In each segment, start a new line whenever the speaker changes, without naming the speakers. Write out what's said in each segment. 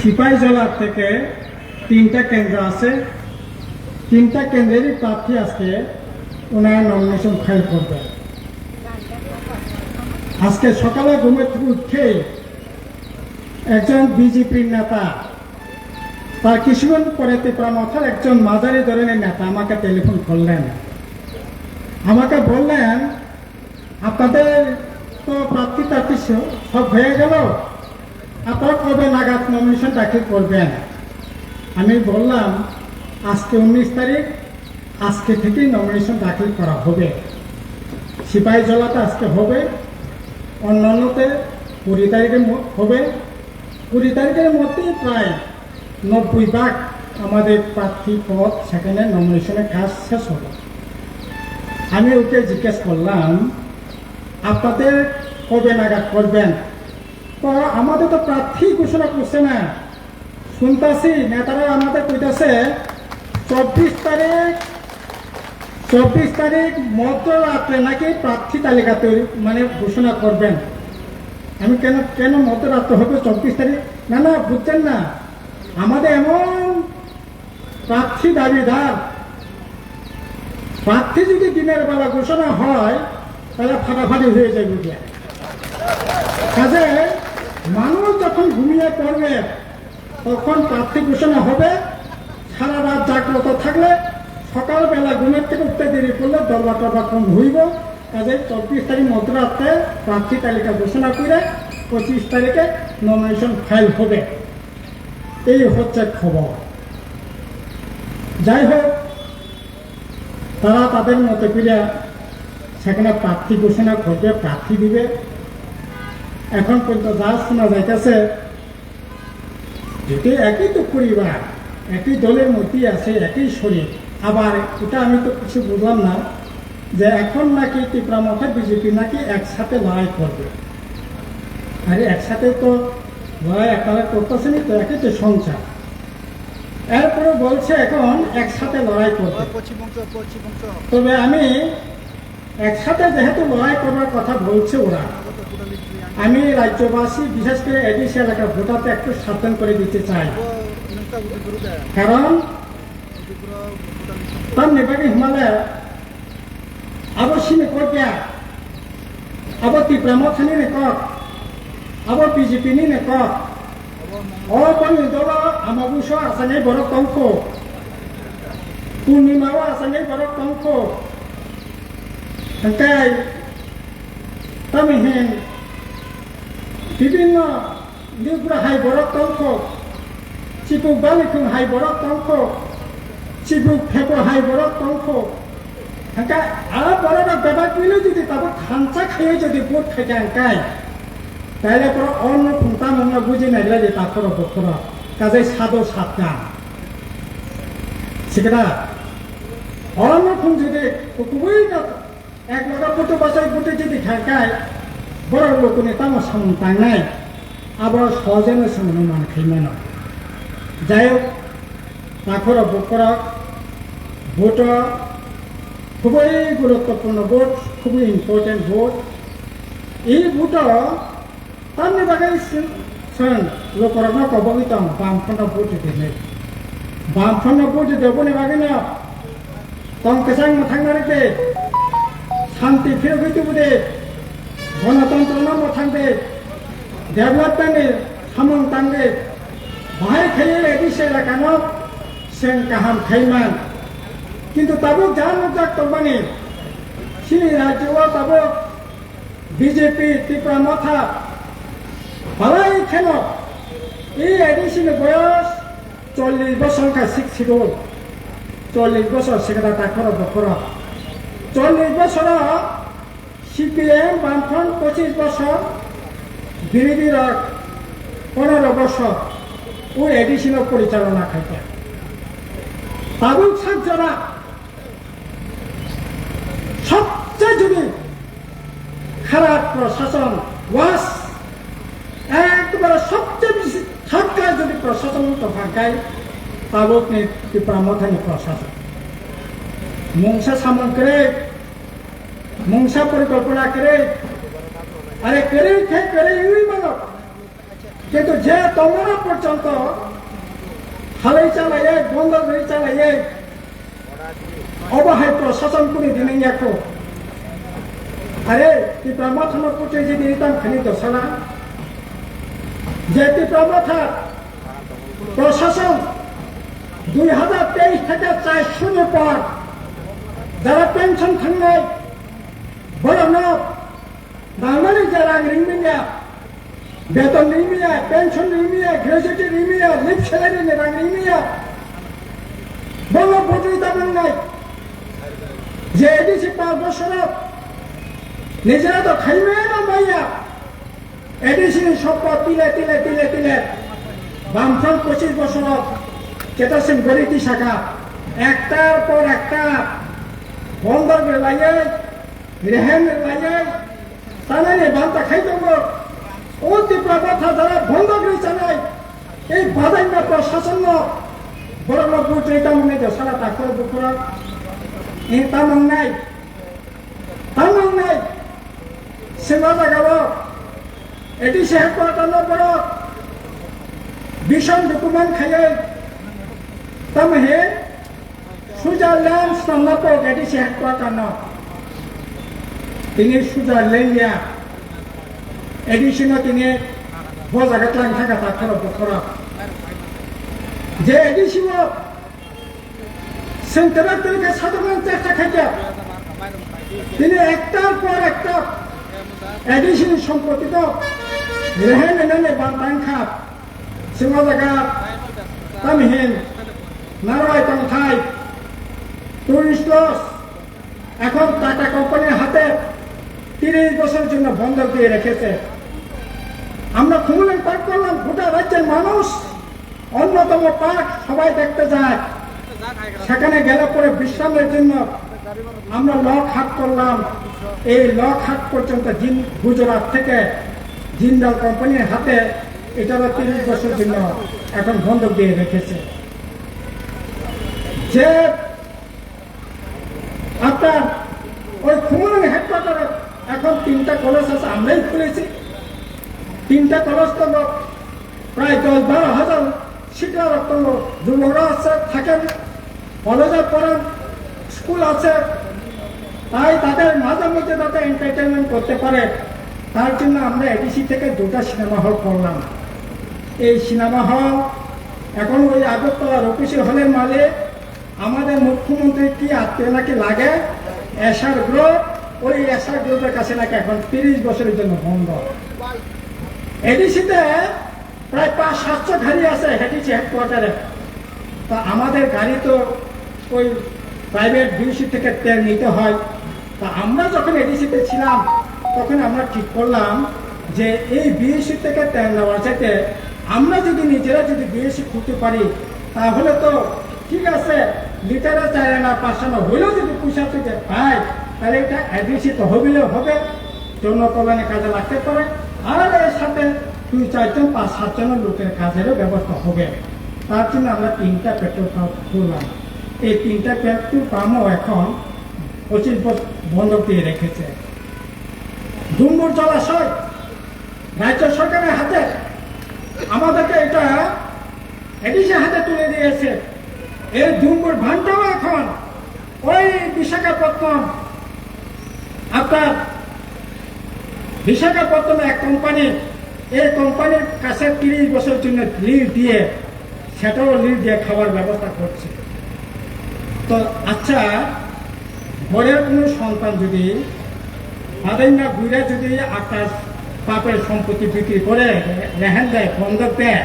সিপাহীজলা থেকে 3টা কেন্দ্র আছে। 3টা কেন্দ্রেরই প্রার্থী আজকে ওনার নমিনেশন ফাইল করবে। আজকে সকালে ঘুমের থেকে উঠে একজন বিজেপির নেতা, তার কিছুক্ষণ পরে ত্রিপুরামথার একজন মাঝারি ধরনের নেতা আমাকে টেলিফোন করলেন। আমাকে বললেন, আপনাদের তো প্রার্থী সব হয়ে গেল, আপনারা কবে নাগাদ নমিনেশন দাখিল করবেন? আমি বললাম, আজকে 19 তারিখ, আজকে থেকেই নমিনেশন দাখিল করা হবে। সিপাহীজলাতে আজকে হবে, অন্যান্যতে 20 তারিখে হবে। 20 তারিখের মধ্যেই প্রায় 90% আমাদের প্রার্থী পদ সেখানে নমিনেশনের কাজ শেষ হবে। আমি ওকে জিজ্ঞেস করলাম, আপনাদের কবে নাগাদ করবেন? তো আমাদের তো প্রার্থী ঘোষণা করছে না, শুনতেছি নেতারা আমাদের কইতেছে 24 তারিখ মধ্যরাত্রে নাকি প্রার্থী তালিকা তৈরি ঘোষণা করবেন। আমি কেন মধ্যরাত্রে হবে 24 তারিখ? না বুঝছেন না, আমাদের এমন প্রার্থী দাবিদার, প্রার্থী যদি দিনের বেলা ঘোষণা হয় তাহলে ফাটাফাটি হয়ে যাবে। কাজে মানুষ যখন ঘুমিয়ে পড়বে তখন প্রার্থী ঘোষণা হবে। সারা রাত জাগ্রত থাকলে সকালবেলা ঘুমের থেকে উঠতে দেরি করলে দরবার কম হইব। কাজে 24 তারিখ মধ্যরাত্রে প্রার্থী তালিকা ঘোষণা করে 25 তারিখে নমিনেশন ফাইল হবে। এই হচ্ছে খবর। যাই হোক, তারা তাদের মতো করে সেখানে প্রার্থী ঘোষণা করবে, প্রার্থী দিবে। এখন পর্যন্ত যা শোনা যাইতেছে, যেটি একই তো পরিবার, একই দলের মধ্যেই আছে, একই শরীর। আবার এটা আমি তো কিছু বুঝলাম না যে এখন নাকি ত্রিপুরামথা বিজেপি নাকি একসাথে লড়াই করবে। আরে একসাথে তো লড়াই আপনারা করতেছেনি তো, একই তো সংসার। এরপরে বলছে এখন একসাথে লড়াই করবে। তবে আমি একসাথে যেহেতু লড়াই করবার কথা বলছে ওরা, আমি রাজ্যবাসী বিশেষ করে এডিসি এলাকার ভোটারকে একটু সাবধান করে দিতে চাই। কারণ তার নেবাগে হিমালয় আবার সিনে কয়া আবার ত্রিপুরামথানি নে কক আবার বিজেপি নি নে কক অপনি দল আমাবুস আসানে বড় কঙ্ক পূর্ণিমাও আসানে বড় কঙ্ক তাই তামি হেন বিভিন্ন লিগুরা হাই বড় কঙ্ক চিপুক বালিকুং হাই বড় কঙ্ক চিপুক ফেপো হাই বড় কঙ্ক হ্যাঁ আর বড় বেবা কিলো যদি তারপর খাঞ্চা খেয়ে যদি ভোট খাইতে আনকাই তাহলে পরে অন্য ফুংতা মনে বুঝি নাইলে যে তারপর বকর কাজে সাদো সাতটা সেটা অন্য ফুং যদি খুবই এক লগা ফুটো বাসায় ফুটে যদি খাইকায় বড় লোক তামো সামন টাঙাই আবার সহজেনে সামনে মান খাইমে না। যাই হোক, তারপর বকর ভোট খুবই গুরুত্বপূর্ণ ভোট, খুবই ইম্পর্টেন্ট ভোট। এই ভোট তার বাকি লোকরা কবগিত বামফ্রন্ট ভোট দিলে বামফ্রন্ট ভোট দেবনি বাকি না কম কেসাং মথাংনারিতে শান্তি ফিরে হইতে বুঝে গণতন্ত্র নাম থাকবে, ডেভেলপমেন্টের সামন টানবে। ভাই খেয়ে এদিসে এলাকানো সেন কাহাম খাইমান কিন্তু তাবো যান যাক তবানি সিনি রাজ্য তাবো বিজেপি ত্রিপুরামথা ভালাই খেল এই এডিসিনের বয়স 40 বছর শিখছিল। 40 বছর সেখানে তাকর বকর 40 বছর সিপিএম বামফ্রন্ট 25 বছর বিরোধীর 15 বছর ও এডিসিনের পরিচালনা খাইতে তাবুক সাতজনা সবচেয়ে যদি খারাপ প্রশাসন ওয়াস একবারে সবচেয়ে বেশি সরকার যদি প্রশাসন তো ভাগায় তাবুক নি ত্রিপুরামথানি প্রশাসন মংসা সামন করে মংসা পরিকল্পনা করে আরে করে ইউই মানব কিন্তু যে তোমরা পর্যন্ত হালাই চালাইয়ে বন্ধ করে চালাইয়ে অবহায় প্রশাসন করে দিনে একো আরে ত্রিপুরা মাথানো পুটে যদি দিতাম খালি দোষানা যে ত্রিপুরা মাথা প্রশাসন 2023 থেকে 4 পর যারা পেনশন থাকলে বড় নব বাঙালি যারা রিমিয়া বেতন রিমিয়া পেনশন রিমিয়া গ্র্যাজুয়েটি রিমিয়া লিপ স্যালারি রিমিয়া বড় বদলিতা নাই যে এডিসি 5 বছর নিজেরা তো খাইবে না মাইয়া এডিসি সম্পদ তিলে তিলে তিলে তিলে বামফ্রন্ট 25 বছর চেতাসিং গরিতি শাখা একটার পর একটা বন্দর লাগে রেহেন লাগে তাহলে বান্তা খাই দেবো ও ত্রিপুরা কথা যারা বন্ধ করে চালায় এই বাদাইনা প্রশাসন বড় লোক বুঝে এটা মনে হয় সারা তাকর বুকুরা এই তামন নাই সীমা জাগাব এটি সে হেডকোয়ার্টার বড় ভীষণ ডকুমেন্ট খাইয়ে তামহে সুইজারল্যান্ড স্নাতক এটি সে হেডকোয়ার্টার তিনি সুইজারল্যান্ড এডিশনও তিনি বজাগাত লাং থাকা তাকর বুকুরা যে এডিশন সেন্টারের থেকে সাধারণ চেষ্টা খাইতে তিনি একটার পর একটা এডিশন সম্পত্তিত রেহেন এনে বান্তান খাপ সিংহ জায়গা তামহিন নারায় তংথাই টুরিস্ট লস এখন টাটা কোম্পানির হাতে 30 বছরের জন্য বন্ধক দিয়ে রেখেছে আমরা খুমুলেন পার্ক করলাম গোটা রাজ্যের মানুষ অন্যতম পার্ক সবাই দেখতে যায় সেখানে গেলে পরে বিশ্রামের জন্য আমরা লক হাট করলাম এই লক হাট পর্যন্ত গুজরাট থেকে জিন্দাল কোম্পানির হাতে এটারও 30 বছরের জন্য এখন বন্ধক দিয়ে রেখেছে যে আপনার ওই খুমুলুং হেডকোয়ার্টারে এখন 3টা কলেজ আছে আমরাই খুলেছি 3টা কলেজ তো প্রায় 10-12 হাজার শিক্ষারত যুবকরা আছে থাকেন কলেজে পড়েন স্কুল আছে তাই তাদের মাঝে মধ্যে তাদের এন্টারটেনমেন্ট করতে পারে তার জন্য আমরা এডিসি থেকে 2টা সিনেমা হল করলাম এই সিনেমা হল এখন ওই আগরতলার অফিসে হলের মালে আমাদের মুখ্যমন্ত্রী কি আত্মীয় নাকি লাগে এসআর গ্রুপ ওই এসআর গ্রুপের কাছে নাকি এখন 30 বছরের জন্য বন্ধ এডিসিতে প্রায় 500-700 গাড়ি আছে এডিসি হেডকোয়ার্টারে তা আমাদের গাড়ি তো ওই প্রাইভেট বিএসসি থেকে তেল নিতে হয় তা আমরা যখন এডিসিতে ছিলাম তখন আমরা ঠিক করলাম যে এই বিএসসি থেকে তেল নেওয়ার চাইতে আমরা যদি নিজেরা যদি বিএসসি খুলতে পারি তাহলে তো ঠিক আছে লিটারে 4 আনা 5 আনা হইলেও যদি পয়সা থেকে পাই তাহলে এটা এডিসি তো হবেও হবে জনকল্যাণে কাজে লাগতে পারে আর এর সাথে 2-4 জন 5-7 জনের লোকের কাজেরও ব্যবস্থা হবে তার জন্য আমরা 3টা পেট্রোল পাম্প খুললাম এই 3টা পেট্রোল পাম্পও এখন 25 বছর বন্ধ দিয়ে রেখেছে ডুম্বুর জলাশয় রাজ্য সরকারের হাতে আমাদেরকে এটা এডিসি হাতে তুলে দিয়েছে এই ডুম্বুর ভান্ডাও এখন ওই বিশাখাপত্তনম আপনার বিশাখাপত্তনম এক কোম্পানি এই কোম্পানির কাছে 30 বছরের জন্য লিজ দিয়ে সেটাও লিজ দিয়ে খাবার ব্যবস্থা করছে তো আচ্ছা ঘরের কোনো সন্তান যদি বাদাইনা ঘুরে যদি আপনার বাপের সম্পত্তি বিক্রি করে রেহেন দেয় বন্ধক দেয়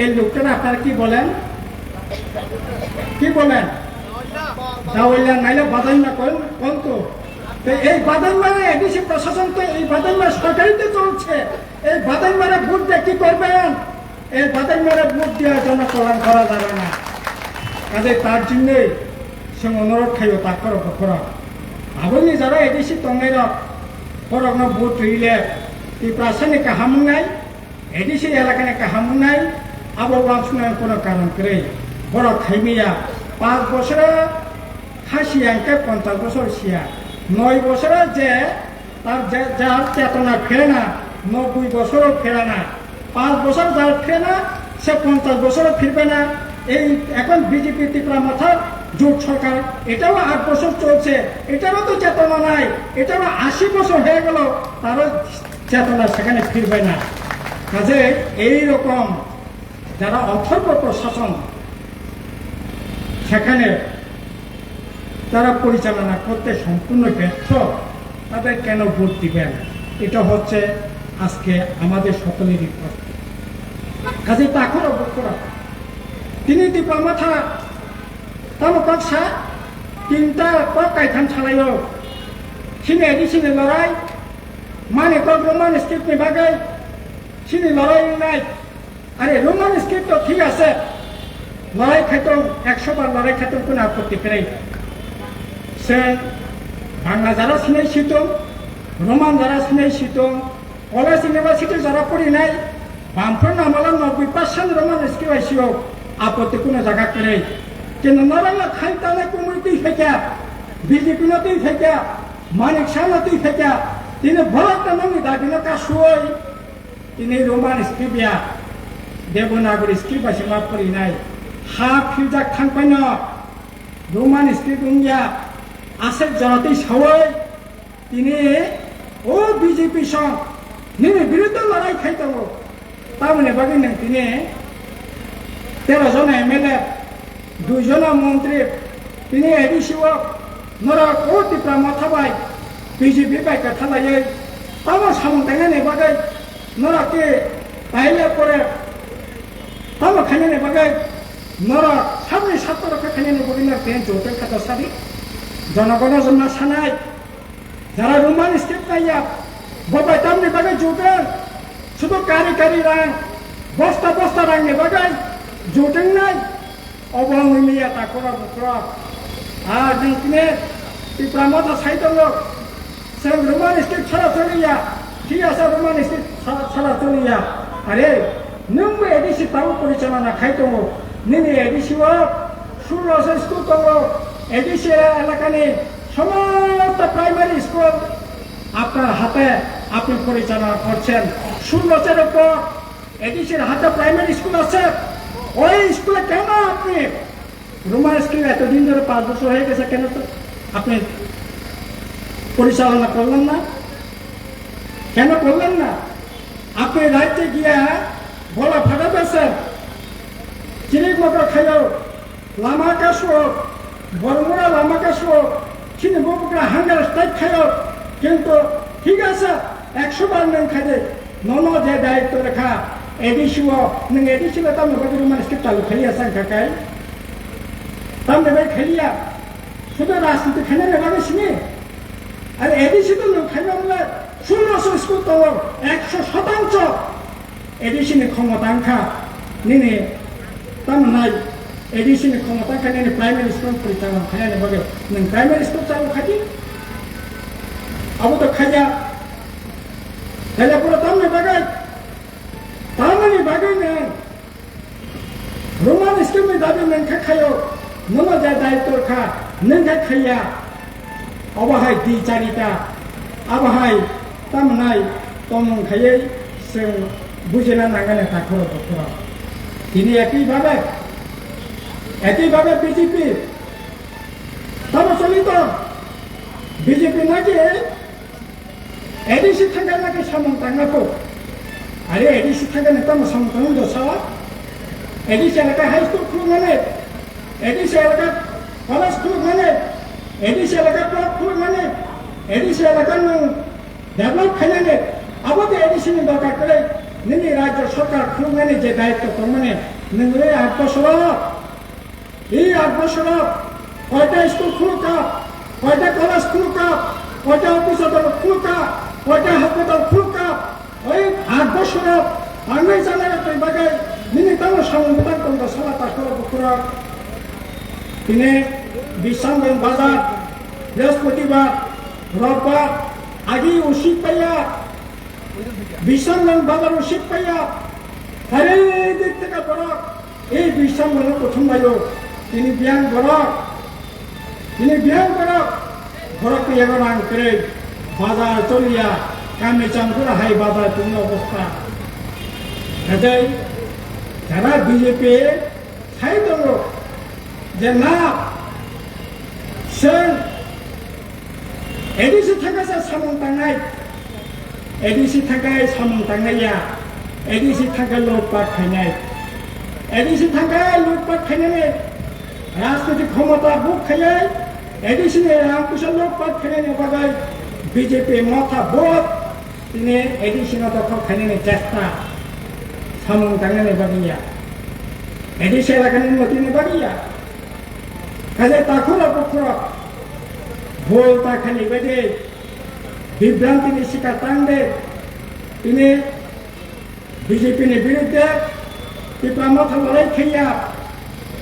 এই লোকটা আপনারা কি বলেন দাওয়াইলা নাইলে বাদাইনা কোন তো এই বাদাইমারে এডিসি প্রশাসন তো এই বাদাইমা সরকারিতে চলছে এই বাদাইমারে ভোট দিয়ে কি করবেন এই বাদাইমারে ভোট দিয়ে জনকল্যাণ করা যাবে না কাজে তার জন্যই সে অনুরোধ খাইও তা করো খরক আপনি যারা এডিসি তঙ্গের খরক না ভোট রইলে এই প্রাসানে কাহামু নাই এডিসি এলাকানে কাহামু নাই আবার বাংশনের কোনো কারণ করে বড় খাইমিয়া 5 বছরে হাসি আঙ্কে 50 বছর শিয়া 9 বছরে যে তার যার চেতনা ফেরে না 90 বছরও ফেরে না 5 বছর যার ফিরে না সে 50 বছরও ফিরবে না। এই এখন বিজেপি ত্রিপুরা মাথার জোট সরকার, এটাও 8 বছর চলছে, এটারও তো চেতনা নাই, এটারও 80 বছর হয়ে গেল, তারও চেতনা সেখানে ফিরবে না। কাজে এইরকম যারা অথর্ব প্রশাসন সেখানে তারা পরিচালনা করতে সম্পূর্ণ ব্যর্থ, তাদের কেন ভোট দিবেন? এটা হচ্ছে আজকে আমাদের সকলেরই প্রশ্ন। কাজে তাকেও ভোট করা তিনি ত্রিপুরা মাথা তামকসা 3টা কাইথান ছাড়াইও সিনে সিনে লড়াই মানে রোমান স্ক্রিপ্টনি বাগै সিনি লড়াই নাই। আরে রোমান স্ক্রিপ্ট তো ঠিক আছে, লড়াই খাইতং 100 বার লড়াই খাইতং কোনো আপত্তি করে। সে বাংলা যারা সিনাইছিত, রোমান যারা সিনাইছিত, কলেজ ইউনিভার্সিটি যারা পড়ি নাই, বামফ্রন্ট নামালা 90% রোমান স্ক্রিপ্ট আইসিও আপত্তি কোনো জায়গা করে। কিন্তু নরালা খাইতালে কমিটি থেকে বিজেপি নতুই থেকে মানিক শাহ নতুই থেকে তিনি ভরত নামি দাবিনো কাশুই তিনি রোমান স্ক্রিপ্টিয়া দেবনাগরী স্ক্রিপ্ট আছে মাফ করি নাই। হা ফিউজাক থাকবেন রোমান স্ক্রিপ্ট উঙ্গিয়া আছে জনতি সবাই তিনি ও বিজেপি সং নিনে বিরুদ্ধে লড়াই খাইতাম তার মানে বাকি নেই। তিনি 13 জন এমএলএ 2 জন মন্ত্রী তিনি এডিসিও নরা ও ত্রিপুরা মাথাবাই বিজেপি বাই কথালাইয়ে তাও সামন্তাইনে বাগै নরাকে তাইলে পরে তাও খাইনে বাগै নরা সামনে 7 রক্ষা খাইনে বাগै না তেন জোটের কথা সারি জনগণের জন্য সানাই যারা রোমান স্ক্রিপ্ট নাইয়া বাবাই তামনি বাগै জোটের শুধু কারি কারি রাং বস্তা বস্তা রাংনে বাগै জোটেন নাই অবলম্বন মিলিয়া তা করা বক্র আর দিনে ত্রিপুরা মাথা সাইতল সে রোমান স্ক্রিপ্ট ছাড়া চলিয়া ঠিক আছে রোমান স্ক্রিপ্ট ছাড়া চলিয়া আরে নম্ব এডিসি তাও পরিচালনা খাইতম নিনি এডিসিও 16 স্কুল দङ এডিসি এলাকানি সমস্ত প্রাইমারি স্কুল আপনার হাতে আপনি পরিচালনা করছেন। 16 উপর এডিসির হাতে প্রাইমারি স্কুল আছে, ওই স্কুলে কেন আপনি রোমান স্কুল এতদিন ধরে 5 বছর হয়ে গেছে কেন তো আপনি পরিচালনা করলেন না? কেন করলেন না? আপনি রাজ্যে গিয়ে গলা ফাটা দিয়েছেন, চিনি মটর খাইও লামা কাশো বরমুড়া লামা কাশো চিনি বকুরা হাঙ্গার স্টাইক খাইও, কিন্তু ঠিক আছে 100 বার নেন খাইলে নন যে দায়িত্ব রেখা এডিসিও নং এডিসিও তাম বাকি রোমান স্ক্রিপ্ট চালু খাইয়া সাং কাকাই তাম দেবে খাইয়া শুধু রাজনীতি খাইনে নেবাগে সিনি আর এডিসি তো খাইবা বলে 16 স্কুল তো 100% এডিসিনি ক্ষমতা আংখা নিনে তাম নাই এডিসিনি ক্ষমতা আংখা নিনে প্রাইমারি স্কুল পরিচালনা খাইয়া নেবাগে নং প্রাইমারি স্কুল চালু খাইতি আবো তো খাইয়া তাহলে পুরো তাম নেবাগে তামানি বাগै নেন রোমান স্কুল দাবি নেনখা খাইও নন যে দায়িত্ব খা নেনখা খাইয়া অবহাই 2-4টা আবহাই তাম নাই তমন খাইয়ে সে বুঝে না নাগানে তাখর বক্র তিনি একইভাবে বিজেপি তবে চলিত বিজেপি নাকি এডিসি থাকে নাকি সামন্তাঙ্গাকো আরে এডিসি থাকে না তাম সামন্তাঙ্গ দশাওয়া এডিসি এলাকা হাই স্কুল খুলুঙ্গানে এডিসি এলাকা কলেজ খুলুঙ্গানে এডিসি এলাকা ব্লক খুলুঙ্গানে এডিসি এলাকা ডেভেলপ খাইনানে আবার এডিসিনি দরকার করে নিনি রাজ্য সরকার খুলুঙ্গানে যে দায়িত্ব মানে নঙ্গে 8 বছর এই 8 বছর কয়টা স্কুল খুলুকা কয়টা কলেজ খুলুকা কয়টা অফিস আদালত খুলুকা কয়টা হাসপাতাল খুলুকা ওই 8 বছর বাংলায় জানার তুই বাগাই নিনি তাও সংবিধান কোন সলা তাকর বকুরা তিনি বিশাঙ্গন বাজার বৃহস্পতিবার রোববার আগে উচিত পাইয়া বিশাঙ্গন বাজার উচিত পাইয়া চারিদিক থেকে বরক এই বিশাঙ্গন প্রথম বাইও তিনি বিয়ান বরক বরক এগো রাং করে বাজার চলিয়া কামে চামপুরা হাই বাজার তুমি অবস্থা কাজেই যারা বিজেপি সাহিত্য লোক যে না সে এডিসি থাকাছে সামন টাঙ্গাই এডিসি থাকায় সামন টাঙ্গাইয়া এডিসি থাকা লুটপাট খাইনাই এডিসি থাকায় লুটপাট খাইনানে রাজনৈতিক ক্ষমতা বুক খাইয়াই এডিসি রামকুশল লুটপাট খাইনানে বাগাই বিজেপি মাথা বোধ তিনি এডিসি দখল খাইনানে চেষ্টা সামন টাঙ্গানে বাগিয়া এডিসি এলাকার উন্নতি বাগিয়া কাজে তাকুরা পুকুরা ভুল তা খালি বেঁধে বিভ্রান্তি শিকার টাঙ্গে তিনি বিজেপির বিরুদ্ধে তীব্র মাথা লড়াই খেয়া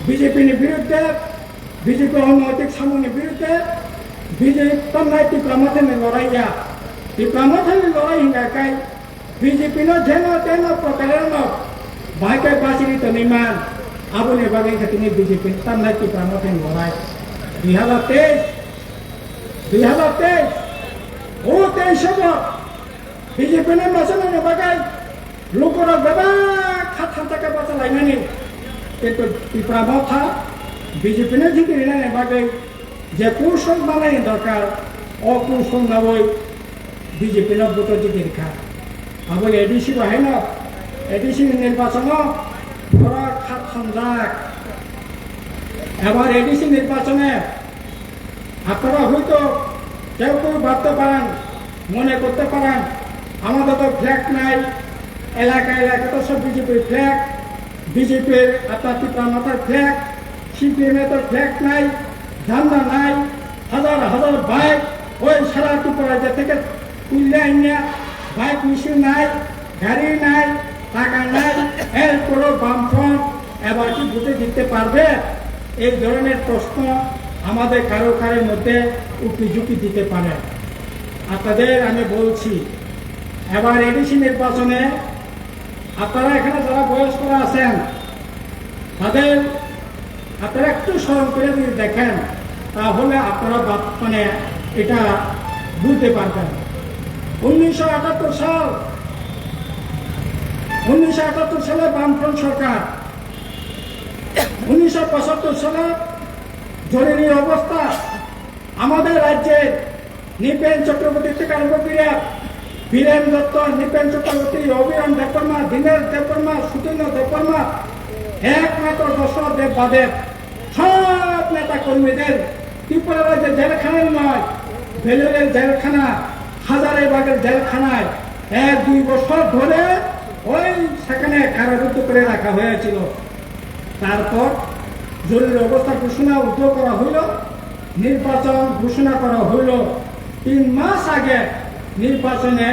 বিজেপির বিরুদ্ধে বিজেপি অনৈতিক সামনের বিরুদ্ধে বিজেপি তন্নায় তীব্র মাথায় লড়াইয়া তীব্র মাথায় লড়াই হিঙ্গাকাই বিজেপি যেন তেন প্রকারের ভাইকে বাঁচিত নিমান আবনে বাগে তিনি বিজেপি তন্নায় তীব্র মাথায় লড়াই 2023 ও 23 বিজেপি নির্বাচনের বাগাই লোকরা বেবা খাতা টাকা বাঁচা লাইনানি কিন্তু তীব্র মাথা বিজেপি যদি বাগে যে কৌশল বানাই দরকার অকৌশল নবই বিজেপি ভোট জিতির খা আবার এডিসি বাহিন এডিসি নির্বাচন ধরা খাত সঞ্জাক এবার এডিসি নির্বাচনে আপনারা হয়তো কেউ কেউ ভাবতে পারেন মনে করতে পারেন আমাদের তো ফ্ল্যাগ নাই এলাকা এলাকা তো সব বিজেপির ফ্ল্যাগ বিজেপির আপনার তীব্র মাথার ফ্ল্যাগ সিপিএমের তো ফ্ল্যাগ নাই ঝান্ডা নাই হাজার হাজার বাইক ওই সারা ত্রিপুরা থেকে তুললে আইনা বাইক মিছিল নাই গাড়ি নাই টাকা নাই এরপরও বামফ্রন্ট এবার কি ভোটে জিততে পারবে এই ধরনের প্রশ্ন আমাদের কারো কারোর মধ্যে উকিঝুঁকি দিতে পারে আপনাদের আমি বলছি এবার এডিসি নির্বাচনে আপনারা এখানে যারা বয়স্করা আছেন তাদের আপনারা একটু স্মরণ করে যদি দেখেন তাহলে আপনারা মানে এটা বুঝতে পারবেন 1978 সালে বামফ্রন্ট সরকার 1975 সালে জরুরি অবস্থা আমাদের রাজ্যের নৃপেন চক্রবর্তী থেকে আরম্ভ করে বীরেন দত্ত নৃপেন চক্রবর্তী অভিরাম দেববর্মা দীনেশ দেববর্মা সুতীর্ণ দেববর্মা একমাত্র দশরথ দেব বাদের সব নেতা কর্মীদের ত্রিপুরা রাজ্যের জেলখানায় নয় বেলুরের জেলখানা হাজারীবাগের জেলখানায় 1-2 বছর ধরে ওই সেখানে কারারুদ্ধ করে রাখা হয়েছিল তারপর জরুরি অবস্থা ঘোষণা উদ্যোগ করা হইল নির্বাচন ঘোষণা করা হইল 3 মাস আগে নির্বাচনে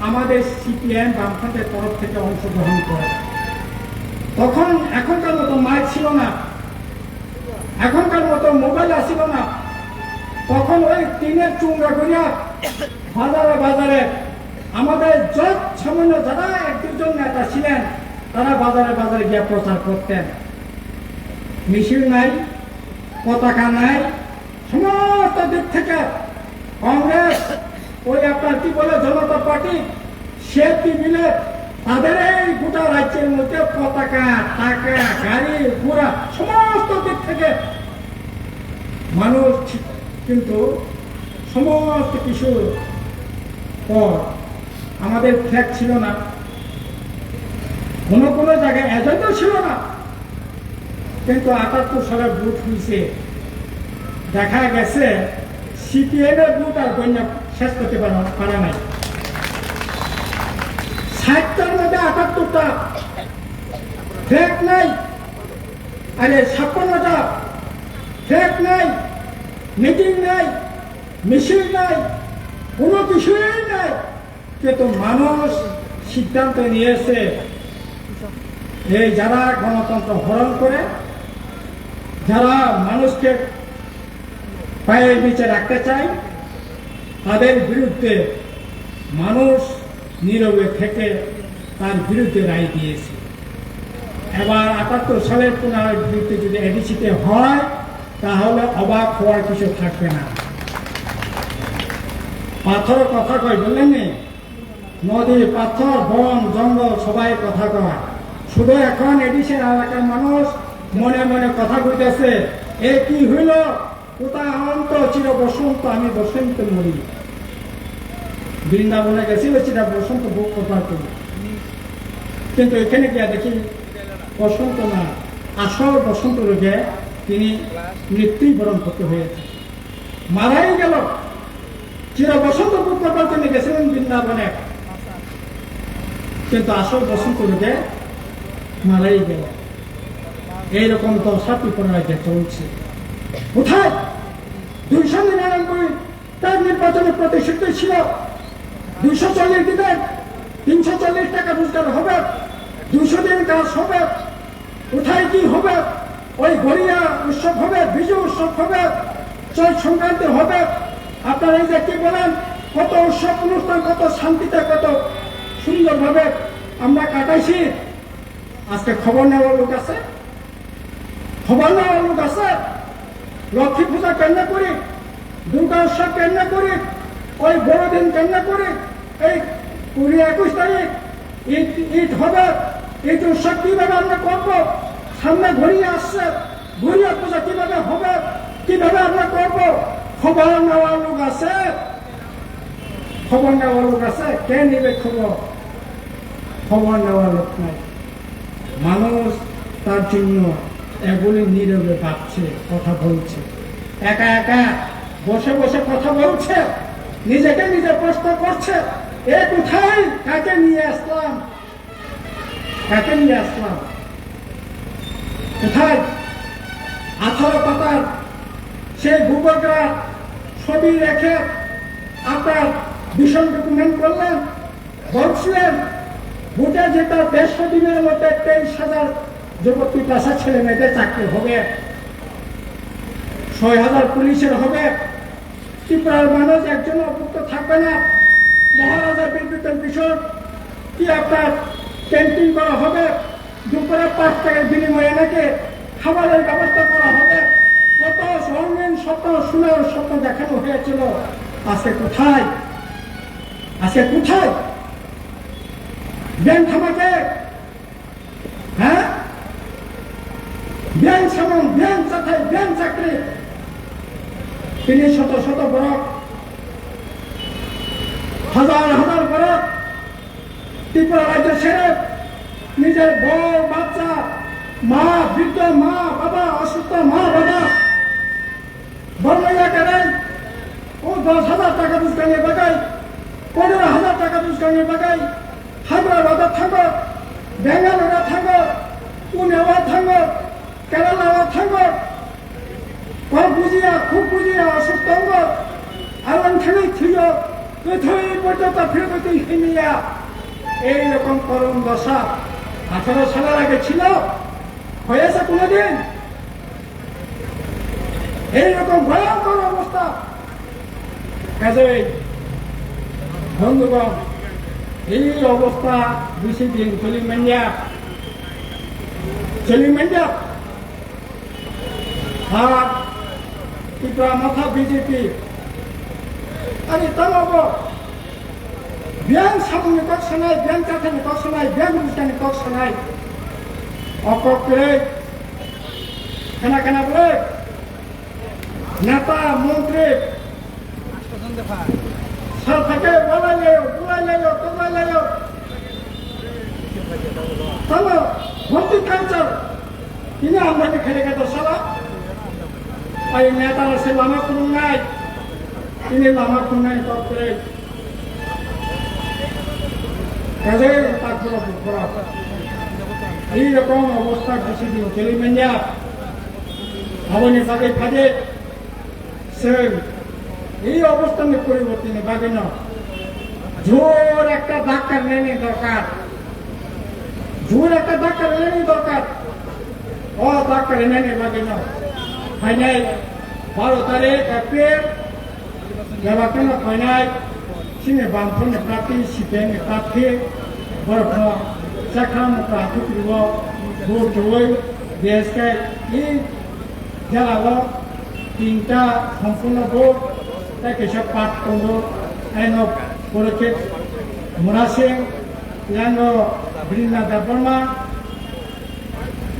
আমাদের সিপিএম বামফ্রন্টের তরফ থেকে অংশগ্রহণ করে তখন এখনকার মতো মাইক ছিল না এখনকার মতো মোবাইল আসিল না তখন ওই টিনের চুঙ্গা করিয়া বাজারে বাজারে আমাদের যত সামান্য যারা 1-2 নেতা ছিলেন তারা বাজারে বাজারে গিয়ে প্রচার করতেন মিছিল নাই পতাকা নাই সমস্ত দিক থেকে কংগ্রেস ওই আপনার কি বলে জনতা পার্টি সে কি মিলে তাদের এই গোটা রাজ্যের মধ্যে পতাকা টাকা গাড়ি ঘোড়া সমস্ত দিক থেকে মানুষ কিন্তু সমস্ত কিছু পর আমাদের ফ্ল্যাগ ছিল না কোনো কোনো জায়গায় এজেন্টও ছিল না কিন্তু 78 সালে ভোট হয়েছে দেখা গেছে সিপিএম এর ভোট আর গণ্য শেষ করতে পারা নাই 60টার মধ্যে 78টা ফ্ল্যাগ নাই আরে 56টা ফ্ল্যাগ নাই মিটিং নাই মিছিল নাই কোনো কিছুই নাই কিন্তু মানুষ সিদ্ধান্ত নিয়েছে এই যারা গণতন্ত্র হরণ করে যারা মানুষকে পায়ের নিচে রাখতে চায় তাদের বিরুদ্ধে মানুষ নীরবে থেকে তার বিরুদ্ধে রায় দিয়েছে এবার 78 সালের পুনরাবৃত্তি যদি এডিসিতে হয় তাহলে অবাক হওয়ার কিছু থাকবে না পাথর কথা কয় বললেন নদী পাথর বন জঙ্গল সবাই কথা কয় শুধু এখন এডিশন এলাকার মানুষ মনে মনে কথা কইতেছে, এ কি হইল, কোথায় অনন্ত চির বসন্ত, আমি বসন্ত মরি। বৃন্দাবনে গেছিল চির বসন্ত ভোগ করবার জন্য, কিন্তু এখানে গিয়া দেখি বসন্ত না, আসল বসন্ত রোগে তিনি মৃত্যুবরণ করতে হয়েছে, মারাই গেল। চির বসন্ত ভোগ করবার জন্য গেছিলেন বৃন্দাবনে, কিন্তু আসল বসন্ত রোগে মারাই গেল। এইরকম দশা ত্রিপুরায় চলছে। কোথায় 299 তার নির্বাচনে প্রতিশ্রুতি ছিল 240 দিনের 340 টাকা রোজগার হবে, 200 দিন কাজ হবে। কোথায় কি হবে? ওই গড়িয়া উৎসব হবে, বিজু উৎসব হবে, চৈত সংক্রান্তি হবে। আপনারা এই যে কি বলেন, কত উৎসব অনুষ্ঠান, কত শান্তিতে, কত সুন্দরভাবে আমরা কাটাইছি। আজকে খবর নেওয়ার লোক আছে, খবর নেওয়ার লোক আছে। লক্ষ্মী পূজা কেন্দ্র করি, দুর্গা উৎসব কেন্দ্র করি, ওই বড়দিন কেন্দ্র করি, এই 20-21 তারিখ ঈদ হবে। ঈদ উৎসব কিভাবে আমরা করবো? সামনে ঘুরিয়ে আসছে, ঘুরিয়ে পূজা কিভাবে হবে, কিভাবে আমরা করবো? খবর নেওয়ার লোক আছে, খবর নেওয়ার লোক আছে। কে নিবে খবর? খবর নেওয়ার লোক নাই। মানুষ তার জন্য এগুলি নীরবে ভাবছে, কথা বলছে, একা একা বসে বসে কথা বলছে, নিজেকে নিজে প্রশ্ন করছে, এ কোথায়, কাকে নিয়ে আসলাম, কাকে নিয়ে আসলাম, কোথায়? 18 পাতার সেই ভূপগ্রাফ ছবি রেখে আপনার ভীষণ ডকুমেন্ট করলেন, বলছিলেন ভোটে যেটা 150 দিনের মধ্যে 23,000 যুবতী পেশা ছেলে মেয়েদের চাকরি হবে, 6,000 পুলিশের হবে, ত্রিপুরার মানুষ একজন অভুক্ত থাকবে না, মহারাজা বিদ্যুতের বিষয় কি আপনার ক্যান্টিন করা হবে, দুপুরে 5 টাকার বিনিময়ে নাকি খাবারের ব্যবস্থা করা হবে। কত স্বর্ণীন স্বপ্ন, সোনার স্বপ্ন দেখানো হয়েছিল, আজকে কোথায়? আজকে কোথায়? ব্যাংক থামাকে, হ্যাঁ, ব্যাংক সামন, ব্যাংক চাকরি, ব্যাংক চাকরি। তিনি শত শত বরক, হাজার হাজার বরক ত্রিপুরা রাজ্য ছেড়ে নিজের বউ বাচ্চা, মা, বৃদ্ধ মা বাবা, অসুস্থ মা বাবা বর্ণনা করেন। ও 10,000 টাকা রোজগারের বাগাই, 15,000 টাকা রোজগারের বাগাই, হায়দ্রাবাদে থাকো, বেঙ্গালুরে থাকো, পুনেও থাকো, কেরালাও থাকো, বুঝিয়া খুব বুঝিয়া অসুস্থ আলাম খেলে ছিল পৃথিবী পর্যন্ত ফিরতি হিমিয়া। এইরকম করুণ দশা 18 সালের আগে ছিল, হয়েছে কোনদিন? এইরকম ভয়ঙ্কর অবস্থা। কাজেই বন্ধুগণ, এই অবস্থা বেশি দিন চলিমেন্ডিয়া আর ত্রিপুরা মাথা বিজেপি আরে তলব ব্যাংক সামনে কক্ষ নাই, ব্যাংক চাকরি কক্ষ নাই, ব্যাংক অনুষ্ঠানে কক্ষ নাই, অপরে কেনা কেনা বলে নেতা মন্ত্রী সব থেকে বলাই লাইও চলো ভর্তি কালচার তিনি আমদানি খেলে গেছে সারা। ওই নেতারা সে লামা কোনো নাই, তিনি লামা কোনো নাই করে কাজে এইরকম অবস্থা বেশি দিন চলিমেন্ডিয়া ভবনে সাথে কাজে সে এই অবস্থানের পরিবর্তনে বাগে না। জোর একটা ধাক্কা নেওয়া দরকার, জোর একটা ধাক্কা নেওয়া দরকার। ও ধাক্কা নেওয়া বাগে না। ফাইনাল 12 তারিখ এপ্রিল নির্বাচন ফাইনাল সিনে বামফ্রন্ট প্রার্থী, সিপিএম প্রার্থী, বরফ চাখান প্রার্থী করিব ভোট জয় দেশকে এই জেলাও 3টা সম্পূর্ণ ভোট কিছু পাঠ করব আইন পরিচিত Mura Singh ইয়াঙ্গ Brinda Debbarma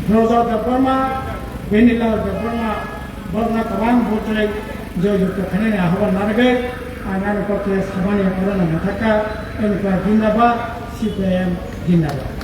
Rosa Deborma, Vanilla Deborma, Borna Kavan Butray, Jojo Kanina Havan Nargay, and Anako Samani Corona Mataka, and Ginaba, CPM Ginaba.